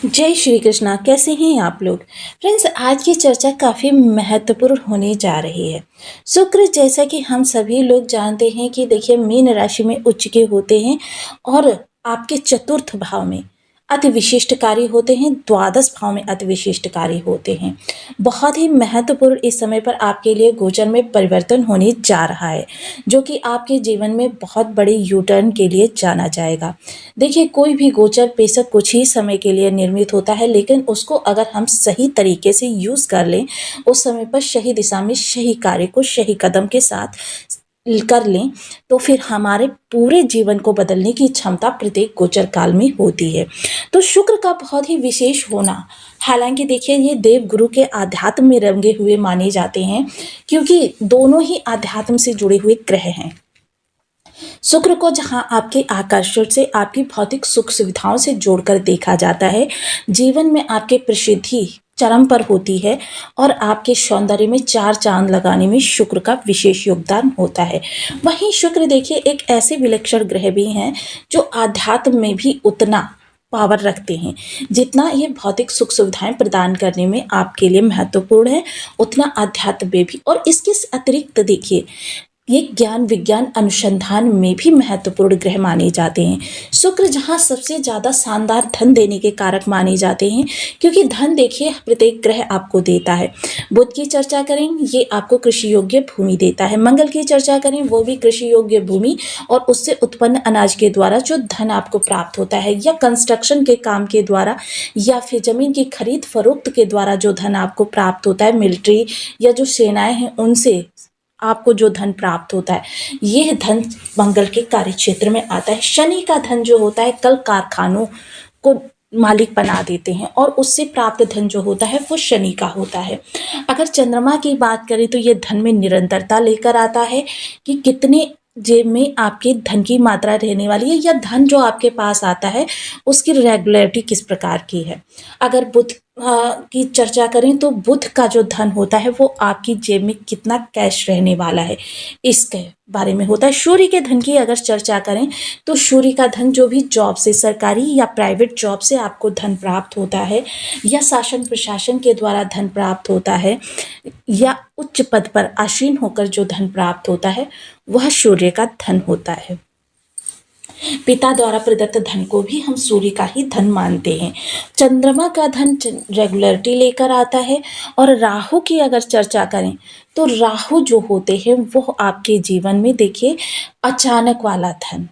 जय श्री कृष्णा। कैसे हैं आप लोग? फ्रेंड्स, आज की चर्चा काफ़ी महत्वपूर्ण होने जा रही है। शुक्र, जैसा कि हम सभी लोग जानते हैं कि देखिए, मीन राशि में उच्च के होते हैं और आपके चतुर्थ भाव में अति विशिष्टकारी होते हैं, द्वादश भाव में अति विशिष्टकारी होते हैं। बहुत ही महत्वपूर्ण इस समय पर आपके लिए गोचर में परिवर्तन होने जा रहा है, जो कि आपके जीवन में बहुत बड़ी यू टर्न के लिए जाना जाएगा। देखिए, कोई भी गोचर बेशक कुछ ही समय के लिए निर्मित होता है, लेकिन उसको अगर हम सही तरीके से यूज़ कर लें, उस समय पर सही दिशा में सही कार्य को सही कदम के साथ कर लें, तो फिर हमारे पूरे जीवन को बदलने की क्षमता प्रत्येक गोचर काल में होती है। तो शुक्र का बहुत ही विशेष होना, हालांकि देखिए, ये देव गुरु के आध्यात्म में रंगे हुए माने जाते हैं, क्योंकि दोनों ही आध्यात्म से जुड़े हुए ग्रह हैं। शुक्र को जहां आपके आकर्षण से, आपकी भौतिक सुख सुविधाओं से जोड़कर देखा जाता है, जीवन में आपके प्रसिद्धि चरम पर होती है और आपके सौंदर्य में चार चांद लगाने में शुक्र का विशेष योगदान होता है। वहीं शुक्र देखिए, एक ऐसे विलक्षण ग्रह भी हैं जो आध्यात्म में भी उतना पावर रखते हैं। जितना ये भौतिक सुख सुविधाएं प्रदान करने में आपके लिए महत्वपूर्ण है, उतना आध्यात्म में भी। और इसके अतिरिक्त देखिए, ये ज्ञान विज्ञान अनुसंधान में भी महत्वपूर्ण ग्रह माने जाते हैं। शुक्र जहाँ सबसे ज़्यादा शानदार धन देने के कारक माने जाते हैं, क्योंकि धन देखिए प्रत्येक ग्रह आपको देता है। बुध की चर्चा करें, ये आपको कृषि योग्य भूमि देता है। मंगल की चर्चा करें, वो भी कृषि योग्य भूमि और उससे उत्पन्न अनाज के द्वारा जो धन आपको प्राप्त होता है, या कंस्ट्रक्शन के काम के द्वारा, या फिर जमीन की खरीद फरोख्त के द्वारा जो धन आपको प्राप्त होता है, मिलिट्री या जो सेनाएं हैं उनसे आपको जो धन प्राप्त होता है, यह धन मंगल के कार्य क्षेत्र में आता है। शनि का धन जो होता है, कल कारखानों को मालिक बना देते हैं और उससे प्राप्त धन जो होता है वो शनि का होता है। अगर चंद्रमा की बात करें तो ये धन में निरंतरता लेकर आता है कि कितने जेब में आपके धन की मात्रा रहने वाली है, या धन जो आपके पास आता है उसकी रेगुलरिटी किस प्रकार की है। अगर बुध की चर्चा करें तो बुध का जो धन होता है वो आपकी जेब में कितना कैश रहने वाला है, इसके बारे में होता है। सूर्य के धन की अगर चर्चा करें तो सूर्य का धन जो भी जॉब से, सरकारी या प्राइवेट जॉब से आपको धन प्राप्त होता है, या शासन प्रशासन के द्वारा धन प्राप्त होता है, या उच्च पद पर आसीन होकर जो धन प्राप्त होता है, वह सूर्य का धन होता है। पिता द्वारा प्रदत्त धन को भी हम सूर्य का ही धन मानते हैं। चंद्रमा का धन रेगुलरिटी लेकर आता है। और राहु की अगर चर्चा करें तो राहु जो होते हैं वो आपके जीवन में देखिए अचानक वाला धन,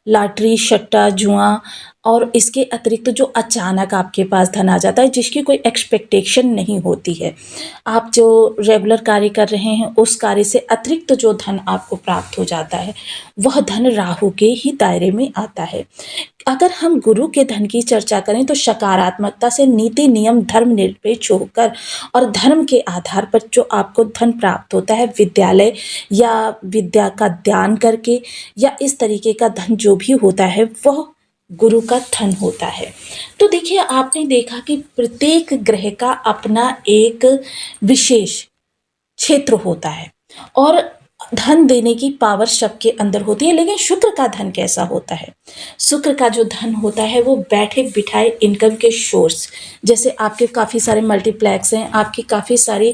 लॉटरी, सट्टा, जुआ, और इसके अतिरिक्त जो अचानक आपके पास धन आ जाता है जिसकी कोई एक्सपेक्टेशन नहीं होती है। आप जो रेगुलर कार्य कर रहे हैं उस कार्य से अतिरिक्त जो धन आपको प्राप्त हो जाता है, वह धन राहु के ही दायरे में आता है। अगर हम गुरु के धन की चर्चा करें तो सकारात्मकता से, नीति नियम धर्म निरपेक्ष होकर और धर्म के आधार पर जो आपको धन प्राप्त होता है, विद्यालय या विद्या का दान करके, या इस तरीके का धन जो भी होता है वह गुरु का धन होता है। तो देखिए, आपने देखा कि प्रत्येक ग्रह का अपना एक विशेष क्षेत्र होता है और धन देने की पावर सबके अंदर होती है। लेकिन शुक्र का धन कैसा होता है? शुक्र का जो धन होता है वो बैठे बिठाए इनकम के सोर्स, जैसे आपके काफ़ी सारे मल्टीप्लेक्स हैं, आपकी काफ़ी सारी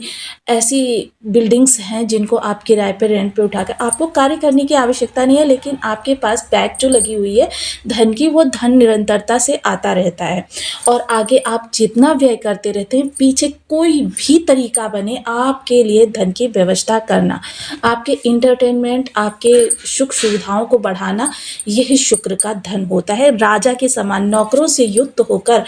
ऐसी बिल्डिंग्स हैं जिनको आप किराए पर, रेंट पे उठाकर, आपको कार्य करने की आवश्यकता नहीं है, लेकिन आपके पास बैग जो लगी हुई है धन की, वो धन निरंतरता से आता रहता है। और आगे आप जितना व्यय करते रहते हैं, पीछे कोई भी तरीका बने आपके लिए धन की व्यवस्था करना, आपके इंटरटेनमेंट, आपके सुख सुविधाओं को बढ़ाना, यही शुक्र का धन होता है। राजा के समान नौकरों से युक्त होकर,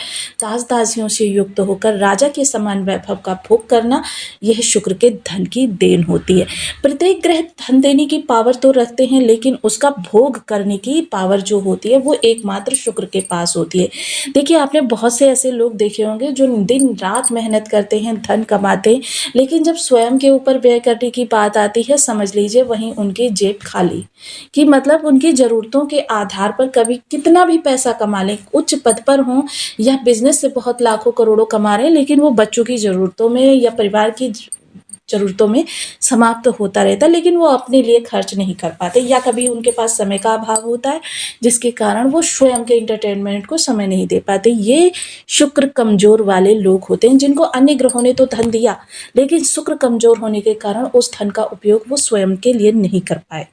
दास दासियों से युक्त होकर राजा के समान वैभव का भोग करना, यह शुक्र के धन की देन होती है। प्रत्येक ग्रह धन देने की पावर तो रखते हैं, लेकिन उसका भोग करने की पावर जो होती है वो एकमात्र शुक्र के पास होती है। देखिए, आपने बहुत से ऐसे लोग देखे होंगे जो दिन रात मेहनत करते हैं, धन कमाते हैं, लेकिन जब स्वयं के ऊपर व्यय करने की बात आती है, समझ लीजिए वहीं उनकी जेब खाली, कि मतलब उनकी ज़रूरतों के आधार पर कभी कितना भी पैसा कमा लें, उच्च पद पर हों या बिजनेस से बहुत लाखों करोड़ों कमा रहे हैं, लेकिन वो बच्चों की ज़रूरतों में या परिवार की ज़रूरतों में समाप्त होता रहता है, लेकिन वो अपने लिए खर्च नहीं कर पाते या कभी उनके पास समय का अभाव होता है, जिसके कारण वो स्वयं के एंटरटेनमेंट को समय नहीं दे पाते। ये शुक्र कमज़ोर वाले लोग होते हैं, जिनको अन्य ग्रहों ने तो धन दिया, लेकिन शुक्र कमज़ोर होने के कारण उस धन का उपयोग वो स्वयं के लिए नहीं कर पाए।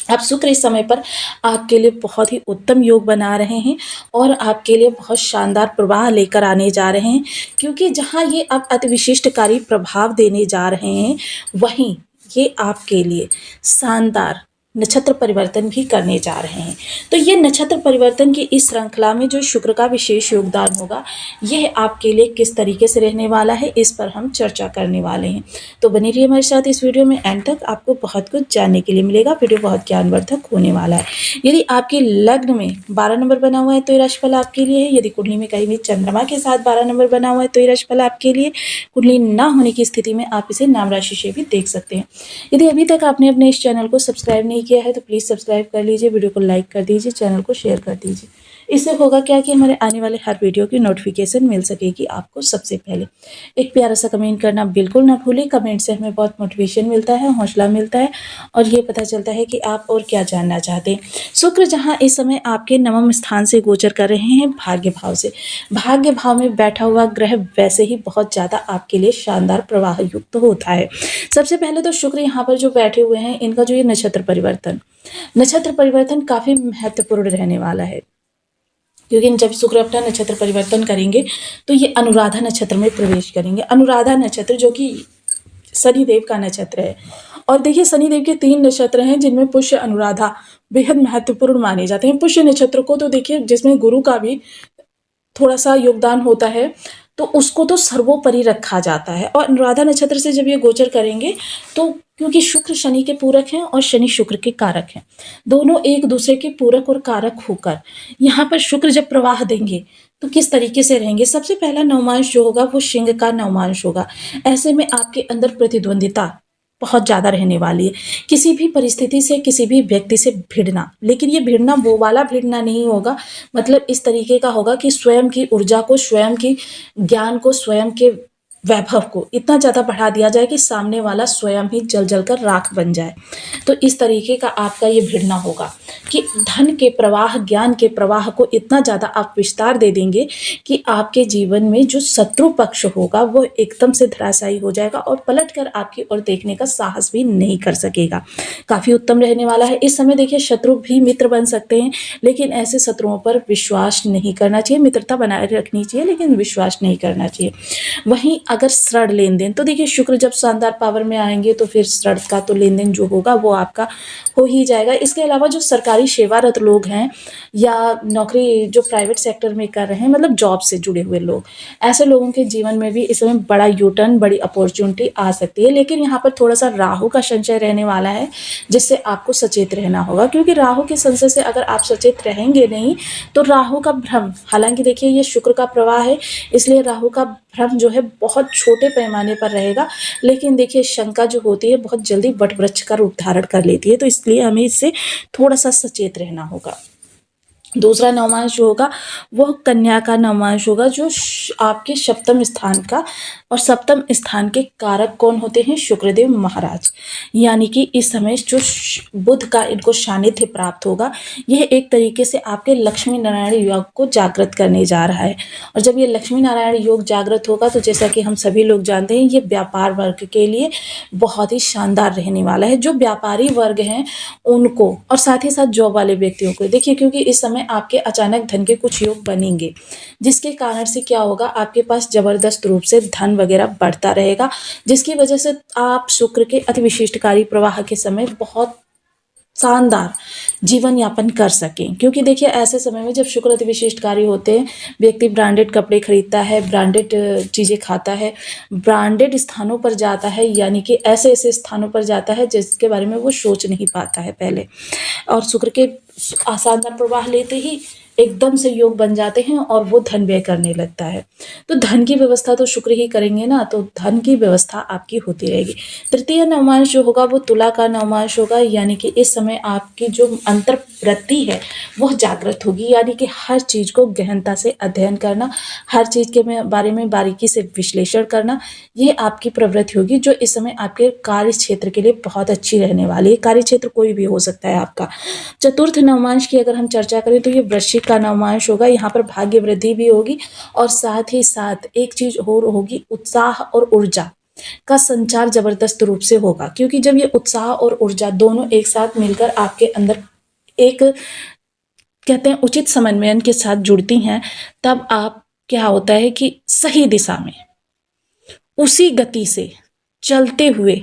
अब शुक्र इस समय पर आपके लिए बहुत ही उत्तम योग बना रहे हैं और आपके लिए बहुत शानदार प्रवाह लेकर आने जा रहे हैं, क्योंकि जहाँ ये अब अति विशिष्टकारी प्रभाव देने जा रहे हैं, वहीं ये आपके लिए शानदार नक्षत्र परिवर्तन भी करने जा रहे हैं। तो ये नक्षत्र परिवर्तन की इस श्रृंखला में जो शुक्र का विशेष योगदान होगा, यह आपके लिए किस तरीके से रहने वाला है, इस पर हम चर्चा करने वाले हैं। तो बने रहिए हमारे साथ इस वीडियो में, एंड तक आपको बहुत कुछ जानने के लिए मिलेगा। वीडियो बहुत ज्ञानवर्धक होने वाला है। यदि आपके लग्न में 12 नंबर बना हुआ है तो ये राशिफल आपके लिए है। यदि कुंडली में कहीं भी चंद्रमा के साथ 12 नंबर बना हुआ है तो ये राशिफल आपके लिए। कुंडली ना होने की स्थिति में आप इसे नाम राशि से भी देख सकते हैं। यदि अभी तक आपने अपने इस चैनल को सब्सक्राइब नहीं किया है तो प्लीज़ सब्सक्राइब कर लीजिए, वीडियो को लाइक कर दीजिए, चैनल को शेयर कर दीजिए। इससे होगा क्या कि हमारे आने वाले हर वीडियो की नोटिफिकेशन मिल सकेगी आपको सबसे पहले। एक प्यारा सा कमेंट करना बिल्कुल ना भूलें। कमेंट से हमें बहुत मोटिवेशन मिलता है, हौसला मिलता है और ये पता चलता है कि आप और क्या जानना चाहते हैं। शुक्र जहाँ इस समय आपके नवम स्थान से गोचर कर रहे हैं भाग्य भाव से, भाग्य भाव में बैठा हुआ ग्रह वैसे ही बहुत ज़्यादा आपके लिए शानदार प्रवाह युक्त होता है। सबसे पहले तो शुक्र यहाँ पर जो बैठे हुए हैं, इनका जो ये नक्षत्र परिवर्तन काफ़ी महत्वपूर्ण रहने वाला है, क्योंकि जब शुक्र अपना नक्षत्र परिवर्तन करेंगे तो ये अनुराधा नक्षत्र में प्रवेश करेंगे। अनुराधा नक्षत्र जो कि शनिदेव का नक्षत्र है, और देखिए शनिदेव के 3 नक्षत्र हैं जिनमें पुष्य अनुराधा बेहद महत्वपूर्ण माने जाते हैं। पुष्य नक्षत्र को तो देखिए, जिसमें गुरु का भी थोड़ा सा योगदान होता है, तो उसको तो सर्वोपरि रखा जाता है। और अनुराधा नक्षत्र से जब ये गोचर करेंगे तो क्योंकि शुक्र शनि के पूरक हैं और शनि शुक्र के कारक हैं, दोनों एक दूसरे के पूरक और कारक होकर यहाँ पर शुक्र जब प्रवाह देंगे तो किस तरीके से रहेंगे। सबसे पहला नवमांश जो होगा वो सिंह का नवमांश होगा। ऐसे में आपके अंदर प्रतिद्वंदिता बहुत ज़्यादा रहने वाली है, किसी भी परिस्थिति से, किसी भी व्यक्ति से भिड़ना। लेकिन ये भिड़ना वो वाला भिड़ना नहीं होगा, मतलब इस तरीके का होगा कि स्वयं की ऊर्जा को, स्वयं की ज्ञान को, स्वयं के वैभव को इतना ज़्यादा बढ़ा दिया जाए कि सामने वाला स्वयं ही जल जल कर राख बन जाए। तो इस तरीके का आपका ये भिड़ना होगा कि धन के प्रवाह, ज्ञान के प्रवाह को इतना ज़्यादा आप विस्तार दे देंगे कि आपके जीवन में जो शत्रु पक्ष होगा वो एकदम से धराशायी हो जाएगा और पलट कर आपकी ओर देखने का साहस भी नहीं कर सकेगा। काफ़ी उत्तम रहने वाला है। इस समय देखिए शत्रु भी मित्र बन सकते हैं, लेकिन ऐसे शत्रुओं पर विश्वास नहीं करना चाहिए। मित्रता बनाए रखनी चाहिए लेकिन विश्वास नहीं करना चाहिए। वहीं अगर ऋण लेन देन, तो देखिए शुक्र जब शानदार पावर में आएंगे तो फिर ऋण का तो लेन देन जो होगा वो आपका हो ही जाएगा। इसके अलावा जो सरकारी सेवारत लोग हैं या नौकरी जो प्राइवेट सेक्टर में कर रहे हैं, मतलब जॉब से जुड़े हुए लोग, ऐसे लोगों के जीवन में भी इस समय बड़ा यूटर्न, बड़ी अपॉर्चुनिटी आ सकती है। लेकिन यहाँ पर थोड़ा सा राहु का संशय रहने वाला है, जिससे आपको सचेत रहना होगा, क्योंकि राहु के संशय से अगर आप सचेत रहेंगे नहीं तो राहु का भ्रम, हालांकि देखिए ये शुक्र का प्रवाह है इसलिए राहु का भ्रम जो है बहुत छोटे पैमाने पर रहेगा, लेकिन देखिए शंका जो होती है बहुत जल्दी वट वृक्ष का रूप धारण कर लेती है, तो इसलिए हमें इससे थोड़ा सा सचेत रहना होगा। दूसरा नवमांश जो होगा वह कन्या का नवमांश होगा, जो आपके सप्तम स्थान का, और सप्तम स्थान के कारक कौन होते हैं? शुक्रदेव महाराज। यानी कि इस समय जो बुध का इनको सानिध्य प्राप्त होगा, यह एक तरीके से आपके लक्ष्मी नारायण योग को जागृत करने जा रहा है। और जब ये लक्ष्मी नारायण योग जागृत होगा तो जैसा कि हम सभी लोग जानते हैं, ये व्यापार वर्ग के लिए बहुत ही शानदार रहने वाला है। जो व्यापारी वर्ग हैं उनको, और साथ ही साथ जॉब वाले व्यक्तियों को देखिए, क्योंकि इस समय आपके अचानक धन के कुछ योग बनेंगे, जिसके कारण से क्या होगा, आपके पास जबरदस्त रूप से धन वगैरह बढ़ता रहेगा, जिसकी वजह से आप शुक्र के अति विशिष्टकारी प्रवाह के समय बहुत शानदार जीवन यापन कर सकें। क्योंकि देखिए ऐसे समय में जब शुक्र अति विशिष्टकारी होते हैं, व्यक्ति ब्रांडेड कपड़े खरीदता है, ब्रांडेड चीज़ें खाता है, ब्रांडेड स्थानों पर जाता है, यानी कि ऐसे ऐसे स्थानों पर जाता है जिसके बारे में वो सोच नहीं पाता है पहले। और शुक्र के शानदार प्रवाह लेते ही एकदम से योग बन जाते हैं और वो धन व्यय करने लगता है। तो धन की व्यवस्था तो शुक्र ही करेंगे ना, तो धन की व्यवस्था आपकी होती रहेगी। तृतीय नवमांश जो होगा वो तुला का नवमांश होगा, यानी कि इस समय आपकी जो अंतर्वृत्ति है वह जागृत होगी, यानी कि हर चीज़ को गहनता से अध्ययन करना, हर चीज़ के बारे में बारीकी से विश्लेषण करना, ये आपकी प्रवृत्ति होगी जो इस समय आपके कार्य क्षेत्र के लिए बहुत अच्छी रहने वाली है। कार्य क्षेत्र कोई भी हो सकता है आपका। चतुर्थ नवमांश की अगर हम चर्चा करें तो ये वृश्चिक का नवमांश होगा। यहाँ पर भाग्य वृद्धि भी होगी और साथ ही साथ एक चीज और होगी, उत्साह और ऊर्जा का संचार जबरदस्त रूप से होगा, क्योंकि जब ये उत्साह और ऊर्जा दोनों एक साथ मिलकर आपके अंदर एक कहते हैं उचित समन्वयन के साथ जुड़ती हैं, तब आप क्या होता है कि सही दिशा में उसी गति से चलते हुए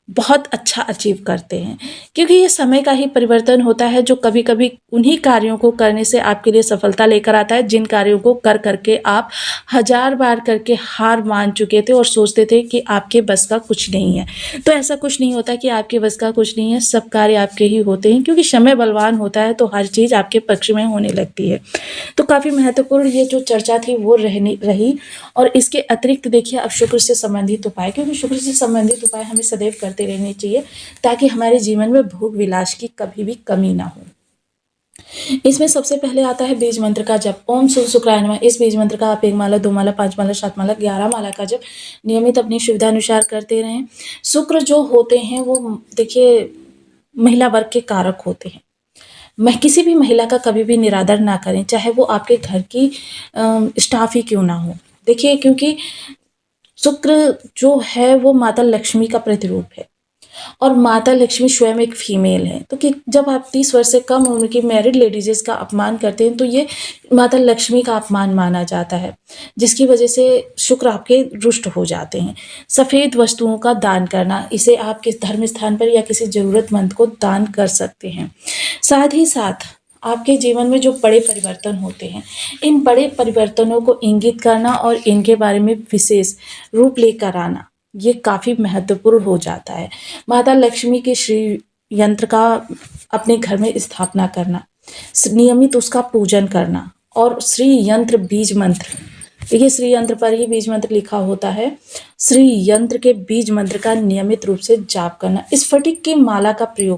बहुत अच्छा अचीव करते हैं। क्योंकि ये समय का ही परिवर्तन होता है जो कभी कभी उन्हीं कार्यों को करने से आपके लिए सफलता लेकर आता है जिन कार्यों को कर करके आप हजार बार करके हार मान चुके थे और सोचते थे कि आपके बस का कुछ नहीं है। तो ऐसा कुछ नहीं होता कि आपके बस का कुछ नहीं है, सब कार्य आपके ही होते हैं, क्योंकि समय बलवान होता है तो हर चीज़ आपके पक्ष में होने लगती है। तो काफ़ी महत्वपूर्ण ये जो चर्चा थी वो रही। और इसके अतिरिक्त देखिए अब शुक्र से संबंधित उपाय, क्योंकि शुक्र से संबंधित उपाय हमें सदैव करते रहने चाहिए ताकि हमारे जीवन में भोग विलास की कभी भी कमी ना हो। इसमें सबसे पहले आता है बीज मंत्र का जप। ओम शुभ शुक्राय नमः। इस बीज मंत्र का आप 1 माला, 2 माला, 5 माला, 7 माला, 11 माला का जप नियमित अपनी सुविधा अनुसार करते रहें। शुक्र जो होते हैं वो देखिए महिला वर्ग के कारक होते हैं। किसी भी महिला का कभी भी निरादर ना करें, चाहे वो आपके घर की स्टाफ ही क्यों ना हो। देखिए क्योंकि शुक्र जो है वो माता लक्ष्मी का प्रतिरूप है और माता लक्ष्मी स्वयं एक फीमेल है। तो कि जब आप 30 वर्ष से कम उम्र की मैरिड लेडीज़ का अपमान करते हैं तो ये माता लक्ष्मी का अपमान माना जाता है, जिसकी वजह से शुक्र आपके रुष्ट हो जाते हैं। सफ़ेद वस्तुओं का दान करना, इसे आप किस धर्म स्थान पर या किसी ज़रूरतमंद को दान कर सकते हैं। साथ ही साथ आपके जीवन में जो बड़े परिवर्तन होते हैं, इन बड़े परिवर्तनों को इंगित करना और इनके बारे में विशेष रूप लेकर आना, ये काफ़ी महत्वपूर्ण हो जाता है। माता लक्ष्मी के श्री यंत्र का अपने घर में स्थापना करना, नियमित उसका पूजन करना और श्री यंत्र बीज मंत्र, देखिए श्री यंत्र पर ही बीज मंत्र लिखा होता है, श्री यंत्र के बीज मंत्र का नियमित रूप से जाप करना। इस फटिक की माला का प्रयोग